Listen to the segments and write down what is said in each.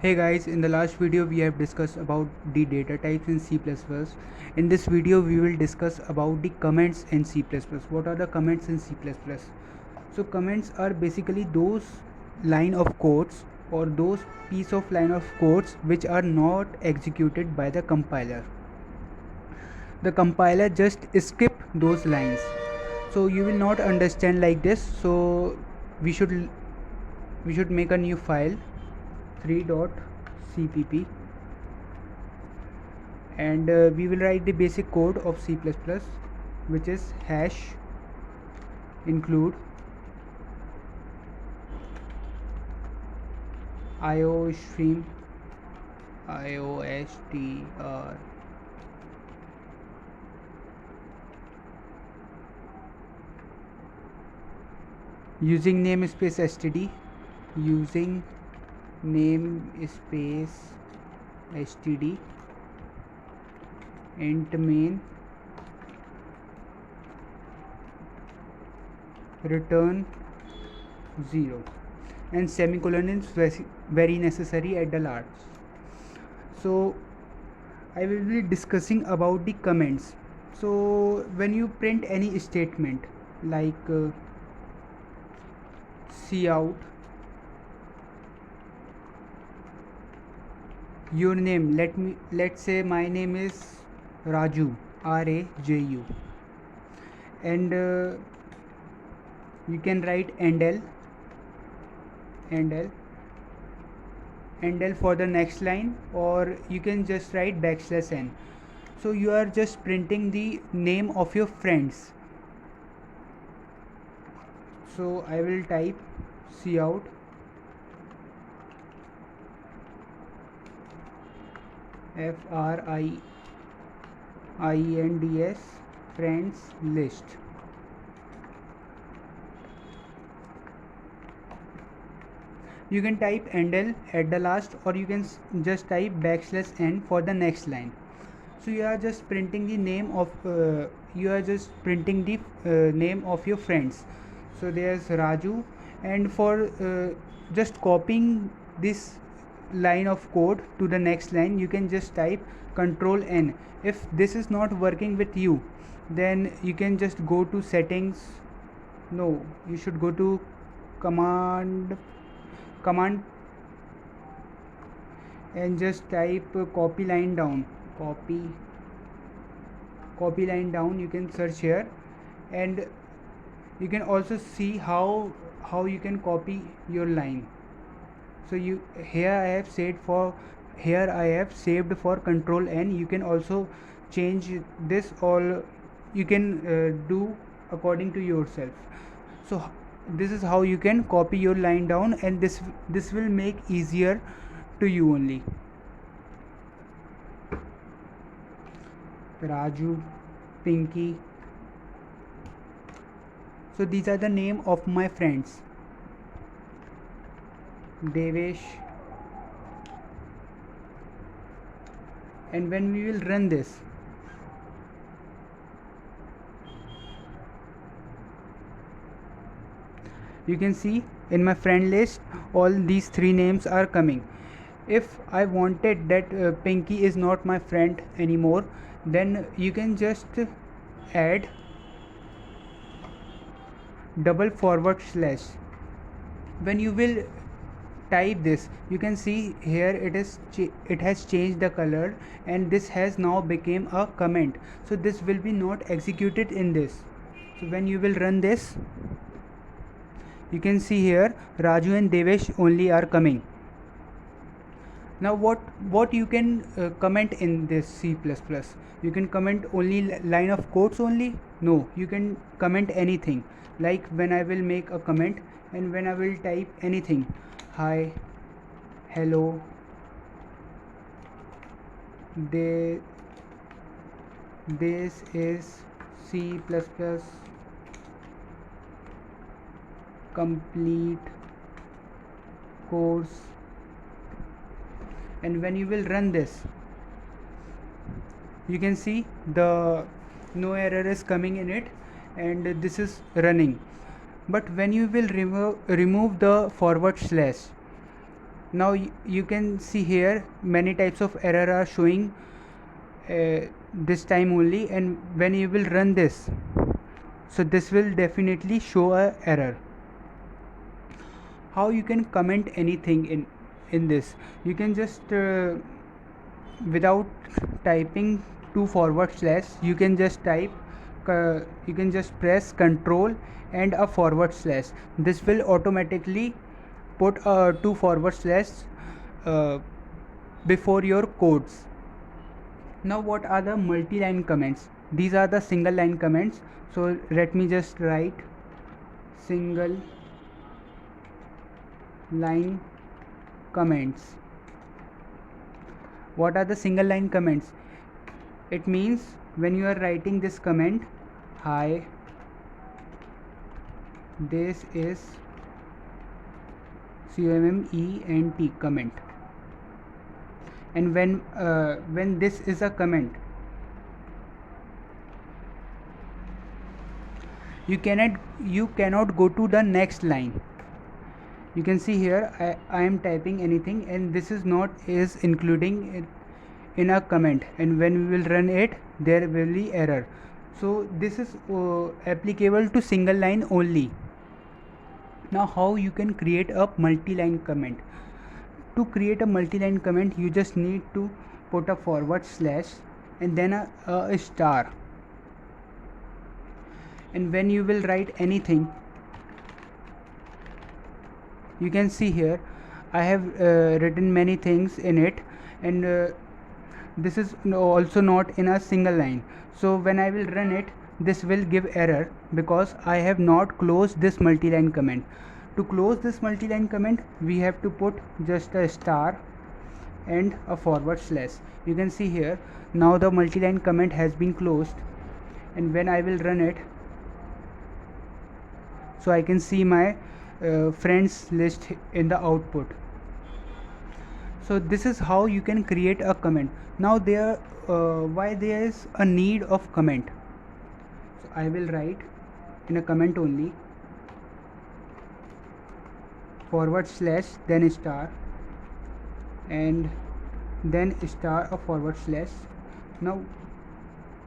Hey guys, in the last video we have discussed about the data types in C++. In this video we will discuss about the comments in C++. What are the comments in C++? So comments are basically those line of codes or those piece of line of codes which are not executed by the compiler. The compiler just skip those lines. So you will not understand like this. So we should make a new file 3.cpp and we will write the basic code of C++, which is hash include iostream iostr using namespace std using namespace std int main return 0 and semicolon is very necessary at the last. So I will be discussing about the comments. So when you print any statement like cout your name, let's say my name is Raju, Raju, and you can write endl for the next line, or you can just write \n. So you are just printing the name of your friends. So I will type cout friends friends list. You can type endl at the last, or you can just type \n for the next line. So you are just printing the name of name of your friends. So there's Raju, and for just copying this line of code to the next line, you can just type Control N. If this is not working with you, then you can just go to settings. No, you should go to command and just type copy line down. Copy line down, you can search here, and you can also see how you can copy your line. So here I have saved for Control N. You can also change this, or you can do according to yourself. So this is how you can copy your line down, and this will make easier to you only. Raju, Pinky. So these are the name of my friends. Devesh. And when we will run this, you can see in my friend list all these three names are coming. If I wanted that Pinky is not my friend anymore, then you can just add // when you will type this, you can see here it has changed the color, and this has now become a comment. So this will be not executed in this. So when you will run this, you can see here Raju and Devesh only are coming. Now what you can comment in this C++? You can comment only line of codes only? No, you can comment anything. Like when I will make a comment, and when I will type anything, hi, hello, this is C++ complete course, and when you will run this, you can see the no error is coming in it, and this is running. But when you will remove the /, Now you can see here many types of error are showing this time only, and when you will run this, so this will definitely show a error. How you can comment anything in this? You can just without typing 2 / you can just type you can just press control and a /. This will automatically put 2 / before your codes. Now what are the multi-line comments? These are the single line comments. So let me just write single line comments. What are the single line comments? It means when you are writing this comment, hi, this is comment, comment, and when this is a comment, you cannot go to the next line. You can see here I am typing anything, and this is not is including in a comment, and when we will run it, there will be error. So this is applicable to single line only. Now how you can create a multi-line comment? To create a multi-line comment, you just need to put a / and then a star, and when you will write anything, you can see here I have written many things in it, and this is also not in a single line. So when I will run it, this will give error because I have not closed this multi-line comment. To close this multi-line comment, we have to put just a star and a /. You can see here now the multi-line comment has been closed, and when I will run it, so I can see my friends list in the output. So this is how you can create a comment. Now why there is a need of comment? So I will write in a comment only /, then star, and then star a /. Now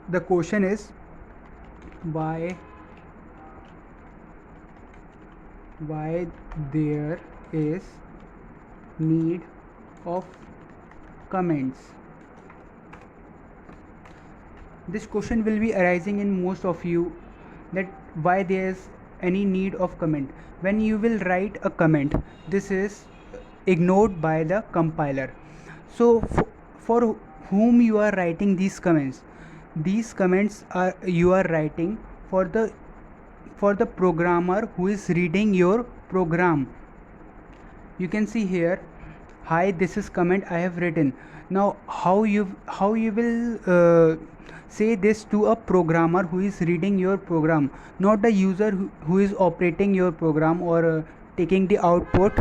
the question is why there is need of comments. This question will be arising in most of you, that why there is any need of comment. When you will write a comment, this is ignored by the compiler. So for whom you are writing these comments are you are writing for the programmer who is reading your program. You can see here, hi, this is comment I have written. Now how you will say this to a programmer who is reading your program, not the user who is operating your program or taking the output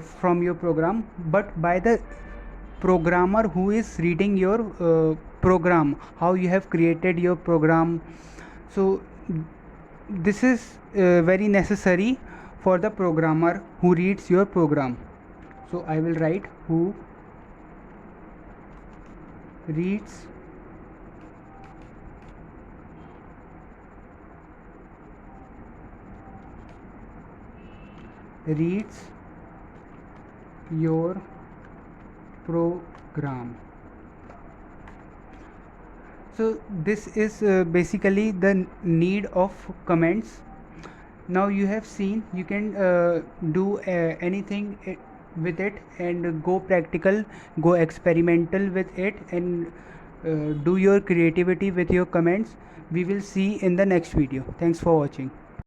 from your program, but by the programmer who is reading your program, how you have created your program. So this is very necessary for the programmer who reads your program. So I will write who reads your program. So this is basically the need of comments. Now you have seen you can do anything with it, and go practical, go experimental with it, and do your creativity with your comments. We will see in the next video. Thanks for watching.